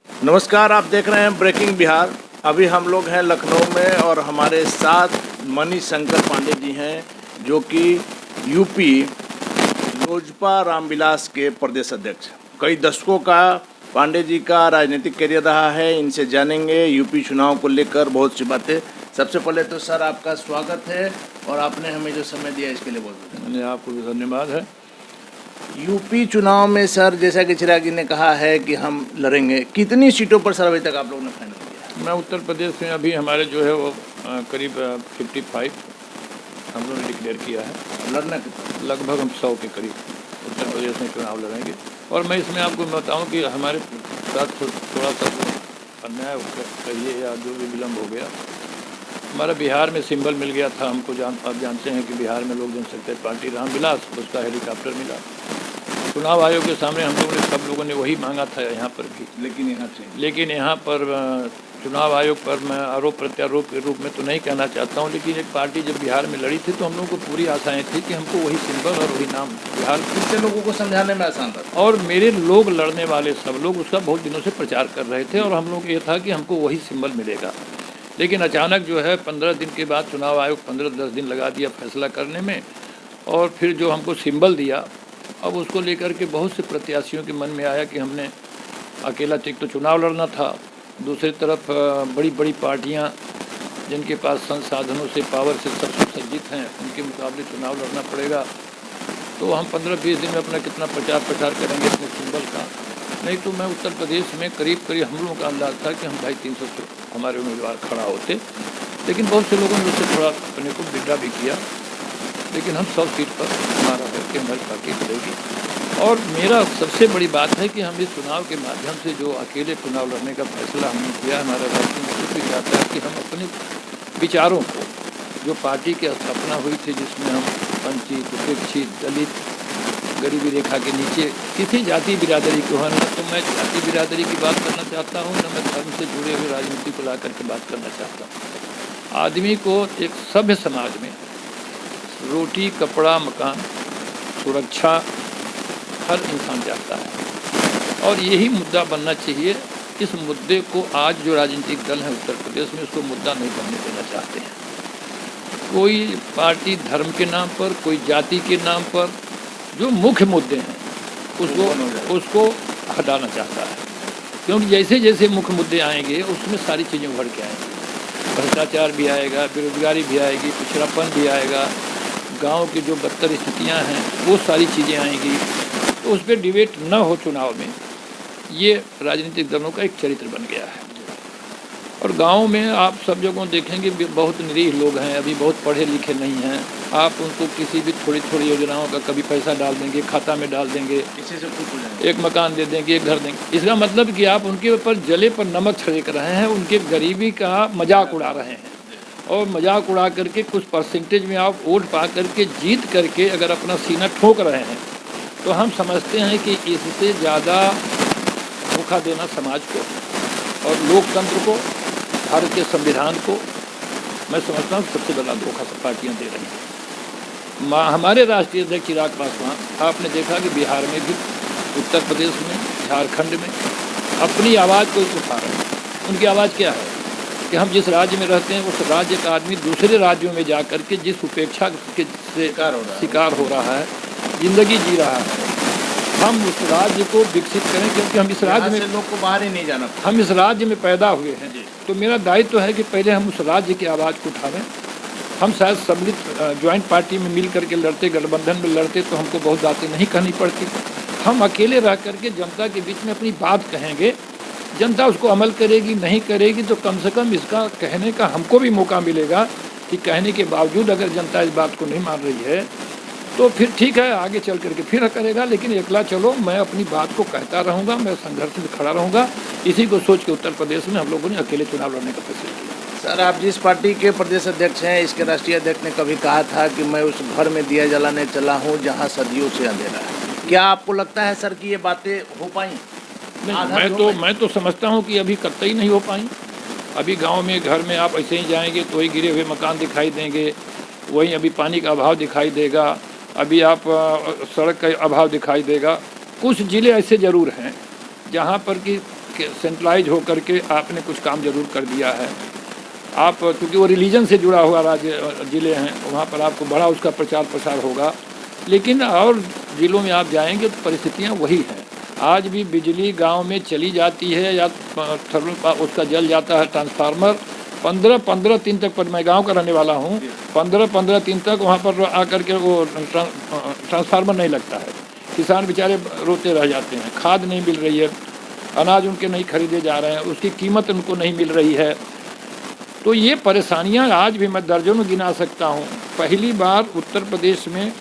नमस्कार, आप देख रहे हैं ब्रेकिंग बिहार। अभी हम लोग हैं लखनऊ में और हमारे साथ मणिशंकर पांडे जी हैं, जो कि यूपी लोजपा रामविलास के प्रदेश अध्यक्ष। कई दशकों का पांडे जी का राजनीतिक करियर रहा है। इनसे जानेंगे यूपी चुनाव को लेकर बहुत सी बातें। सबसे पहले तो सर आपका स्वागत है और आपने हमें जो समय दिया इसके लिए बहुत आपको भी धन्यवाद है। यूपी चुनाव में सर, जैसा कि चिराग जी ने कहा है कि हम लड़ेंगे, कितनी सीटों पर सर अभी तक आप लोगों ने फाइनल किया? मैं उत्तर प्रदेश में अभी हमारे जो है वो करीब 55 हम लोगों ने डिक्लेयर किया है। लड़ना कितना? लगभग हम 100 के करीब उत्तर प्रदेश में चुनाव लड़ेंगे। और मैं इसमें आपको बताऊं कि हमारे साथ थोड़ा सा अन्याय कहिए या जो भी विलम्ब हो गया। हमारा बिहार में सिंबल मिल गया था हमको। आप जानते हैं कि बिहार में लोक जनशक्ति पार्टी रामविलास, उसका हेलीकॉप्टर मिला। चुनाव आयोग के सामने हम लोगों ने, सब लोगों ने वही मांगा था यहाँ पर भी। लेकिन यहाँ पर चुनाव आयोग पर मैं आरोप प्रत्यारोप के रूप में तो नहीं कहना चाहता हूँ, लेकिन एक पार्टी जब बिहार में लड़ी थी तो हम लोगों को पूरी आशाएं थी कि हमको वही सिंबल और वही नाम बिहार कितने लोगों को समझाने में आसान था। और मेरे लोग, लड़ने वाले सब लोग उसका बहुत दिनों से प्रचार कर रहे थे और हम लोग ये था कि हमको वही सिंबल मिलेगा। लेकिन अचानक जो है 15 दिन के बाद चुनाव आयोग 15-10 दिन लगा दिया फैसला करने में, और फिर जो हमको सिंबल दिया, अब उसको लेकर के बहुत से प्रत्याशियों के मन में आया कि हमने अकेला एक तो चुनाव लड़ना था, दूसरी तरफ बड़ी बड़ी पार्टियां जिनके पास संसाधनों से, पावर से सब सुसज्जित हैं, उनके मुकाबले चुनाव लड़ना पड़ेगा। तो हम 15-20 दिन में अपना कितना प्रचार करेंगे अपने सिंबल का। नहीं तो मैं उत्तर प्रदेश में करीब हम लोगों का अंदाज़ था कि हम 250-300 से हमारे उम्मीदवार खड़ा होते, लेकिन बहुत से लोगों ने उससे थोड़ा अपने को विड्रा भी किया। लेकिन हम 100 सीट पर हमारा है कि हमारी पार्टी करेगी। और मेरा सबसे बड़ी बात है कि हम इस चुनाव के माध्यम से जो अकेले चुनाव लड़ने का फैसला हमने किया, हमारा राष्ट्रीय नेतृत्व भी चाहता है कि हम अपने विचारों को, जो पार्टी की स्थापना हुई थी जिसमें हम वंचित, उपेक्षित, दलित, गरीबी रेखा के नीचे किसी जाति बिरादरी को है, न तो मैं जाति बिरादरी की बात करना चाहता हूँ, न मैं धर्म से जुड़े हुए राजनीति को ला करके बात करना चाहता हूँ। आदमी को एक सभ्य समाज में रोटी, कपड़ा, मकान, सुरक्षा हर इंसान चाहता है और यही मुद्दा बनना चाहिए। इस मुद्दे को आज जो राजनीतिक दल है उत्तर प्रदेश में, उसको मुद्दा नहीं बनने देना चाहते हैं। कोई पार्टी धर्म के नाम पर, कोई जाति के नाम पर जो मुख्य मुद्दे हैं उसको हटाना चाहता है, क्योंकि जैसे जैसे मुख्य मुद्दे आएंगे उसमें सारी चीज़ें उभर के आएंगी। भ्रष्टाचार भी आएगा, बेरोजगारी भी आएगी, पिछड़ापन भी आएगा, गांव की जो बदतर स्थितियाँ हैं वो सारी चीज़ें आएंगी। तो उस पर डिबेट न हो चुनाव में, ये राजनीतिक दलों का एक चरित्र बन गया है। और गांव में आप सब जगहों देखेंगे बहुत निरीह लोग हैं, अभी बहुत पढ़े लिखे नहीं हैं। आप उनको किसी भी थोड़ी थोड़ी योजनाओं का कभी पैसा डाल देंगे, खाता में डाल देंगे, किसी से खुश हो जाएंगे, एक मकान दे देंगे, एक घर देंगे। इसका मतलब कि आप उनके ऊपर जले पर नमक छिड़क रहे हैं, उनके गरीबी का मजाक उड़ा रहे हैं। और मजाक उड़ा करके कुछ परसेंटेज में आप वोट पा करके जीत करके अगर अपना सीना ठोक रहे हैं, तो हम समझते हैं कि इससे ज़्यादा धोखा देना समाज को और लोकतंत्र को, भारत के संविधान को, मैं समझता हूँ सबसे बड़ा धोखा सब पार्टियाँ दे रही हैं। हमारे राष्ट्रीय अध्यक्ष चिराग पासवान, आपने देखा कि बिहार में भी, उत्तर प्रदेश में, झारखंड में अपनी आवाज़ को उठा रहे हैं। उनकी आवाज़ क्या है कि हम जिस राज्य में रहते हैं उस राज्य का आदमी दूसरे राज्यों में जा कर के जिस उपेक्षा के शिकार हो रहा है, ज़िंदगी जी रहा है, हम उस राज्य को विकसित करें, क्योंकि हम इस राज्य में, लोग को बाहर ही नहीं जाना, हम इस राज्य में पैदा हुए हैं। तो मेरा दायित्व है कि पहले हम उस राज्य की आवाज़ को उठावें। हम शायद सम्मिलित ज्वाइंट पार्टी में मिल करके लड़ते, गठबंधन में लड़ते तो हमको बहुत बातें नहीं कहनी पड़ती। हम अकेले रह करके जनता के बीच में अपनी बात कहेंगे, जनता उसको अमल करेगी नहीं करेगी तो कम से कम इसका कहने का हमको भी मौका मिलेगा कि कहने के बावजूद अगर जनता इस बात को नहीं मान रही है तो फिर ठीक है, आगे चल करके फिर करेगा। लेकिन अकेला चलो, मैं अपनी बात को कहता रहूँगा, मैं संघर्ष में खड़ा रहूँगा। इसी को सोच के उत्तर प्रदेश में हम लोगों ने अकेले चुनाव लड़ने का फैसला किया। सर, आप जिस पार्टी के प्रदेश अध्यक्ष हैं, इसके राष्ट्रीय अध्यक्ष ने कभी कहा था कि मैं उस घर में दिया जलाने चला हूँ जहाँ सदियों से अंधेरा है। क्या आपको लगता है सर कि ये बातें हो पाई? मैं तो समझता हूँ कि अभी कतई नहीं हो पाई। अभी गांव में, घर में आप ऐसे ही जाएंगे तो वही गिरे हुए मकान दिखाई देंगे, वहीं अभी पानी का अभाव दिखाई देगा, अभी आप सड़क का अभाव दिखाई देगा। कुछ ज़िले ऐसे ज़रूर हैं जहाँ पर कि सेंट्रलाइज होकर के आपने कुछ काम ज़रूर कर दिया है। आप क्योंकि वो रिलीजन से जुड़ा हुआ राज्य ज़िले हैं, वहाँ पर आपको बड़ा उसका प्रचार प्रसार होगा। लेकिन और ज़िलों में आप जाएंगे तो परिस्थितियाँ वही हैं। आज भी बिजली गांव में चली जाती है या थर्मल उसका जल जाता है ट्रांसफार्मर 15-15 दिन तक। पर मैं गांव का रहने वाला हूँ, 15-15 दिन तक वहाँ पर आकर के वो ट्रांसफार्मर नहीं लगता है। किसान बेचारे रोते रह जाते हैं। खाद नहीं मिल रही है, अनाज उनके नहीं खरीदे जा रहे हैं, उसकी कीमत उनको नहीं मिल रही है। तो ये परेशानियां आज भी मैं दर्जनों गिना सकता हूं। पहली बार उत्तर प्रदेश में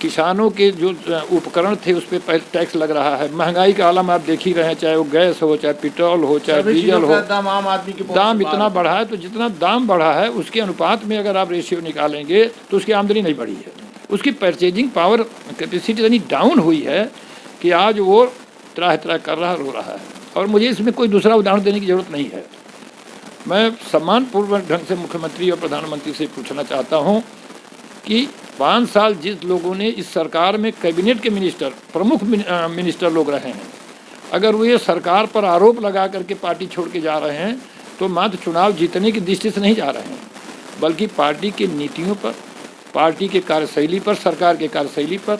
किसानों के जो उपकरण थे उस पर टैक्स लग रहा है। महंगाई का आलम आप देख ही रहे हैं, चाहे वो गैस हो, चाहे पेट्रोल हो, चाहे डीजल हो। दाम आम आदमी के दाम इतना बढ़ा है, तो जितना दाम बढ़ा है उसके अनुपात में अगर आप रेशियो निकालेंगे तो उसकी आमदनी नहीं बढ़ी है। उसकी परचेजिंग पावर कैपेसिटी इतनी डाउन हुई है कि आज वो त्राह त्राह कर रहा रो रहा है। और मुझे इसमें कोई दूसरा उदाहरण देने की ज़रूरत नहीं है। मैं सम्मानपूर्वक ढंग से मुख्यमंत्री और प्रधानमंत्री से पूछना चाहता हूं कि 5 साल जिस लोगों ने इस सरकार में कैबिनेट के मिनिस्टर, प्रमुख मिनिस्टर लोग रहे हैं, अगर वो ये सरकार पर आरोप लगा करके पार्टी छोड़ के जा रहे हैं तो मात्र चुनाव जीतने की दृष्टि से नहीं जा रहे हैं, बल्कि पार्टी की नीतियों पर, पार्टी के कार्यशैली पर, सरकार के कार्यशैली पर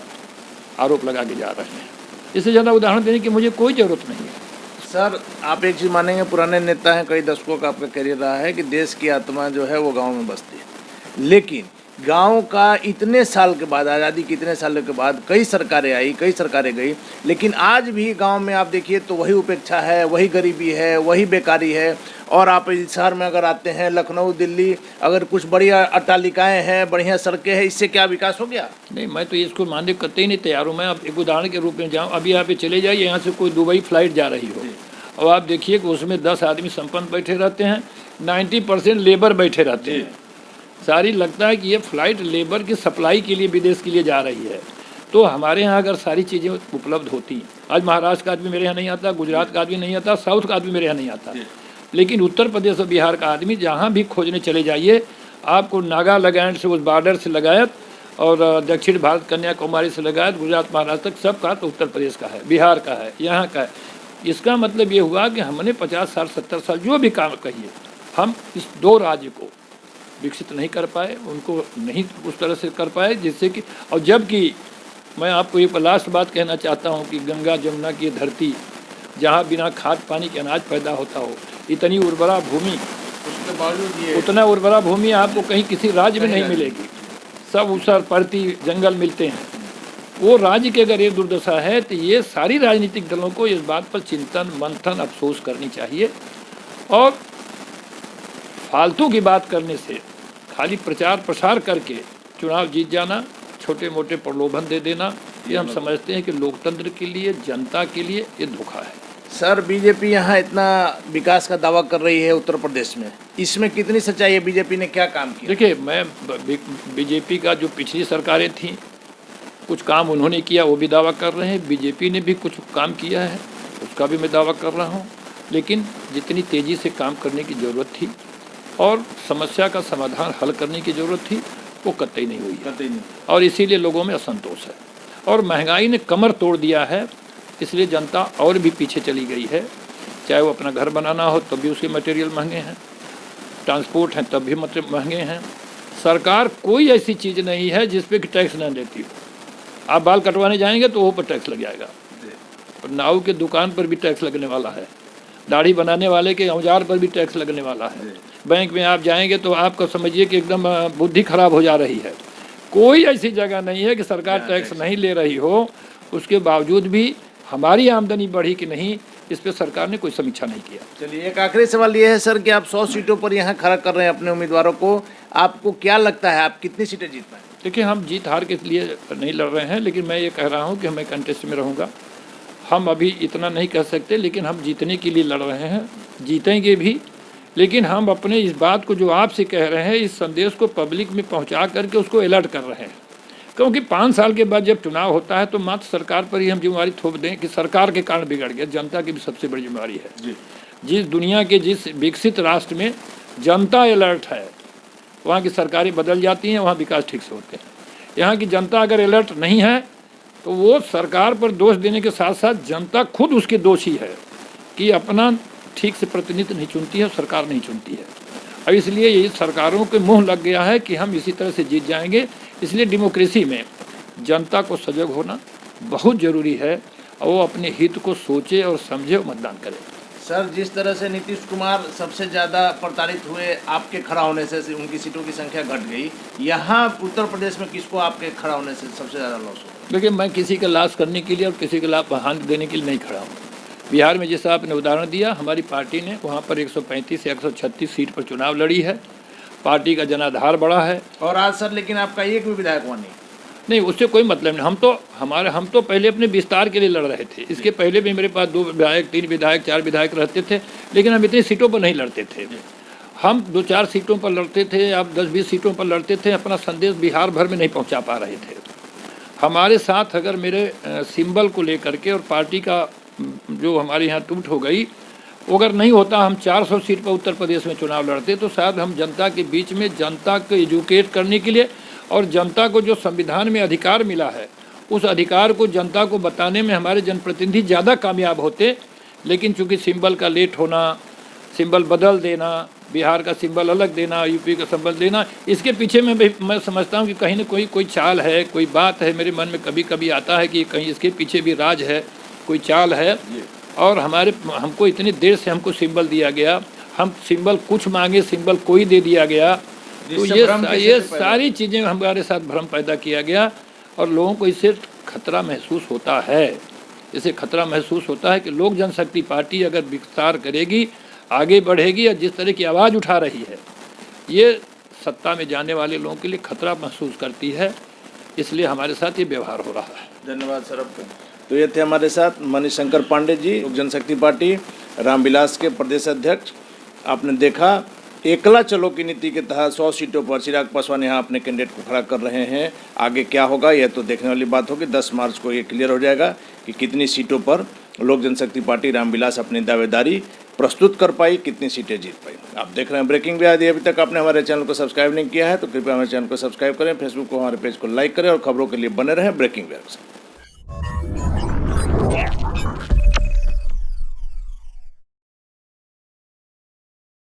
आरोप लगा के जा रहे हैं। इससे ज़्यादा उदाहरण देने की मुझे कोई ज़रूरत नहीं है। सर, आप एक चीज़ मानेंगे, पुराने नेता हैं, कई दशकों का आपका करियर रहा है कि देश की आत्मा जो है वो गांव में बसती है। लेकिन गांव का इतने साल के बाद, आज़ादी के इतने सालों के बाद कई सरकारें आई, कई सरकारें गई, लेकिन आज भी गांव में आप देखिए तो वही उपेक्षा है, वही गरीबी है, वही बेकारी है। और आप इस शहर में अगर आते हैं, लखनऊ, दिल्ली, अगर कुछ बढ़िया अट्टालिकाएँ हैं, बढ़िया सड़कें हैं, इससे क्या विकास हो गया? नहीं, मैं तो इसको मानने करते ही नहीं तैयार हूँ। मैं अब एक उदाहरण के रूप में जाऊँ, अभी यहाँ पे चले जाइए, यहाँ से कोई दुबई फ्लाइट जा रही हो और आप देखिए कि उसमें 10 आदमी संपन्न बैठे रहते हैं, 90% लेबर बैठे रहते हैं। सारी लगता है कि ये फ्लाइट लेबर की सप्लाई के लिए विदेश के लिए जा रही है। तो हमारे यहाँ अगर सारी चीज़ें उपलब्ध होती, आज महाराष्ट्र का आदमी मेरे यहाँ नहीं आता, गुजरात का आदमी नहीं आता, साउथ का आदमी मेरे यहाँ नहीं आता, लेकिन उत्तर प्रदेश और बिहार का आदमी जहाँ भी खोजने चले जाइए, आपको नागालैंड से उस बॉर्डर से लगायत और दक्षिण भारत कन्याकुमारी से लगायत गुजरात महाराष्ट्र तक सब का तो उत्तर प्रदेश का है, बिहार का है, यहाँ का है। इसका मतलब ये हुआ कि हमने 50 साल 70 साल जो भी काम कहिए, हम इस 2 राज्य को विकसित नहीं कर पाए, उनको नहीं उस तरह से कर पाए जिससे कि, और जबकि मैं आपको एक लास्ट बात कहना चाहता हूँ कि गंगा जमुना की धरती जहाँ बिना खाद पानी के अनाज पैदा होता हो, इतनी उर्वरा भूमि, उसके बावजूद उतना उर्वरा भूमि आपको कहीं किसी राज्य में नहीं मिलेगी। सब ऊसर परती जंगल मिलते हैं। वो राज्य की अगर ये दुर्दशा है तो ये सारी राजनीतिक दलों को इस बात पर चिंतन मंथन अफसोस करनी चाहिए। और फालतू की बात करने से, खाली प्रचार प्रसार करके चुनाव जीत जाना, छोटे मोटे प्रलोभन दे देना, ये हम समझते हैं कि लोकतंत्र के लिए, जनता के लिए ये धोखा है। सर, बीजेपी यहाँ इतना विकास का दावा कर रही है उत्तर प्रदेश में, इसमें कितनी सच्चाई है? बीजेपी ने क्या काम किया? देखिए, मैं बीजेपी का जो पिछली सरकारें थीं, कुछ काम उन्होंने किया वो भी दावा कर रहे हैं, बीजेपी ने भी कुछ काम किया है उसका भी मैं दावा कर रहा हूँ। लेकिन जितनी तेज़ी से काम करने की ज़रूरत थी और समस्या का समाधान हल करने की ज़रूरत थी वो कतई नहीं हुई है, और इसीलिए लोगों में असंतोष है। और महंगाई ने कमर तोड़ दिया है, इसलिए जनता और भी पीछे चली गई है। चाहे वो अपना घर बनाना हो तब भी उसके मटेरियल महंगे हैं, ट्रांसपोर्ट हैं तब भी महंगे हैं। सरकार कोई ऐसी चीज़ नहीं है जिस पे कि टैक्स न लेती हो। आप बाल कटवाने जाएंगे तो वो पर टैक्स लग जाएगा, और नाऊ के दुकान पर भी टैक्स लगने वाला है, दाढ़ी बनाने वाले के औजार पर भी टैक्स लगने वाला है। बैंक में आप जाएंगे तो आपको समझिए कि एकदम बुद्धि खराब हो जा रही है। कोई ऐसी जगह नहीं है कि सरकार टैक्स नहीं ले रही हो, उसके बावजूद भी हमारी आमदनी बढ़ी कि नहीं, इस पर सरकार ने कोई समीक्षा नहीं किया। चलिए, एक आखिरी सवाल ये है सर कि आप 100 सीटों पर यहाँ खड़ा कर रहे हैं अपने उम्मीदवारों को, आपको क्या लगता है आप कितनी सीटें जीत पाएंगे? देखिए, हम जीत हार के लिए नहीं लड़ रहे हैं, लेकिन मैं ये कह रहा हूँ कि मैं कंटेस्ट में रहूँगा। हम अभी इतना नहीं कह सकते, लेकिन हम जीतने के लिए लड़ रहे हैं, जीतेंगे भी। लेकिन हम अपने इस बात को जो आपसे कह रहे हैं, इस संदेश को पब्लिक में पहुँचा करके उसको अलर्ट कर रहे हैं, क्योंकि 5 साल के बाद जब चुनाव होता है तो मात्र सरकार पर ही हम जिम्मेवारी थोप दें कि सरकार के कारण बिगड़ गया। जनता की भी सबसे बड़ी जिम्मेवारी है। जिस दुनिया के जिस विकसित राष्ट्र में जनता अलर्ट है, वहाँ की सरकारें बदल जाती हैं, वहाँ विकास ठीक से होते हैं। यहाँ की जनता अगर अलर्ट नहीं है तो वो सरकार पर दोष देने के साथ साथ जनता खुद उसके दोषी है कि अपना ठीक से प्रतिनिधित्व नहीं चुनती है, सरकार नहीं चुनती है। और इसलिए ये सरकारों के मुंह लग गया है कि हम इसी तरह से जीत जाएंगे। इसलिए डेमोक्रेसी में जनता को सजग होना बहुत ज़रूरी है और वो अपने हित को सोचे और समझे और मतदान करे। सर, जिस तरह से नीतीश कुमार सबसे ज़्यादा प्रताड़ित हुए आपके खड़ा होने से उनकी सीटों की संख्या घट गई, यहाँ उत्तर प्रदेश में किसको आपके खड़ा होने से सबसे ज़्यादा लॉस हुआ? देखिए, मैं किसी का लाश करने के लिए और किसी के लाभ हानि देने के लिए नहीं खड़ा हूँ। बिहार में जैसा आपने उदाहरण दिया, हमारी पार्टी ने वहाँ पर 135 से 136 सीट पर चुनाव लड़ी है। पार्टी का जनाधार बड़ा है। और आज सर लेकिन आपका एक भी विधायक वहाँ नहीं, उससे कोई मतलब नहीं। हम तो पहले अपने विस्तार के लिए लड़ रहे थे। इसके पहले भी मेरे पास 2 विधायक, 3 विधायक, 4 विधायक रहते थे, लेकिन हम इतनी सीटों पर नहीं लड़ते थे। हम 2-4 सीटों पर लड़ते थे, अब 10-20 सीटों पर लड़ते थे। अपना संदेश बिहार भर में नहीं पहुंचा पा रहे थे। हमारे साथ अगर मेरे सिंबल को लेकर के और पार्टी का जो हमारे यहाँ टूट हो गई, वो अगर नहीं होता, हम 400 सीट पर उत्तर प्रदेश में चुनाव लड़ते, तो शायद हम जनता के बीच में जनता को एजुकेट करने के लिए और जनता को जो संविधान में अधिकार मिला है उस अधिकार को जनता को बताने में हमारे जनप्रतिनिधि ज़्यादा कामयाब होते। लेकिन चूंकि सिंबल का लेट होना, सिंबल बदल देना, बिहार का सिंबल अलग देना, यूपी का सिंबल देना, इसके पीछे में मैं समझता हूँ कि कहीं ना कोई चाल है, कोई बात है। मेरे मन में कभी कभी आता है कि कहीं इसके पीछे भी राज है, कोई चाल है। और हमको इतनी देर से हमको सिंबल दिया गया, हम सिंबल कुछ मांगे, सिंबल कोई दे दिया गया। तो ये सारी चीज़ें हमारे साथ भ्रम पैदा किया गया और लोगों को इससे खतरा महसूस होता है। इससे खतरा महसूस होता है कि लोक जनशक्ति पार्टी अगर विस्तार करेगी, आगे बढ़ेगी और जिस तरह की आवाज़ उठा रही है, ये सत्ता में जाने वाले लोगों के लिए खतरा महसूस करती है। इसलिए हमारे साथ ये व्यवहार हो रहा है। धन्यवाद सर आपका। तो ये थे हमारे साथ मनीशंकर पांडे जी, लोक जनशक्ति पार्टी रामविलास के प्रदेश अध्यक्ष। आपने देखा एकला चलो की नीति के तहत 100 सीटों पर चिराग पासवान यहाँ अपने कैंडिडेट को खड़ा कर रहे हैं। आगे क्या होगा यह तो देखने वाली बात होगी। 10 मार्च को ये क्लियर हो जाएगा कि कितनी सीटों पर लोक जनशक्ति पार्टी रामविलास अपनी दावेदारी प्रस्तुत कर पाई, कितनी सीटें जीत पाई। आप देख रहे हैं ब्रेकिंग बिहार। यदि अभी तक आपने हमारे चैनल को सब्सक्राइब नहीं किया है तो कृपया हमारे चैनल को सब्सक्राइब करें, फेसबुक को हमारे पेज को लाइक करें और खबरों के लिए बने रहें ब्रेकिंग बिहार से।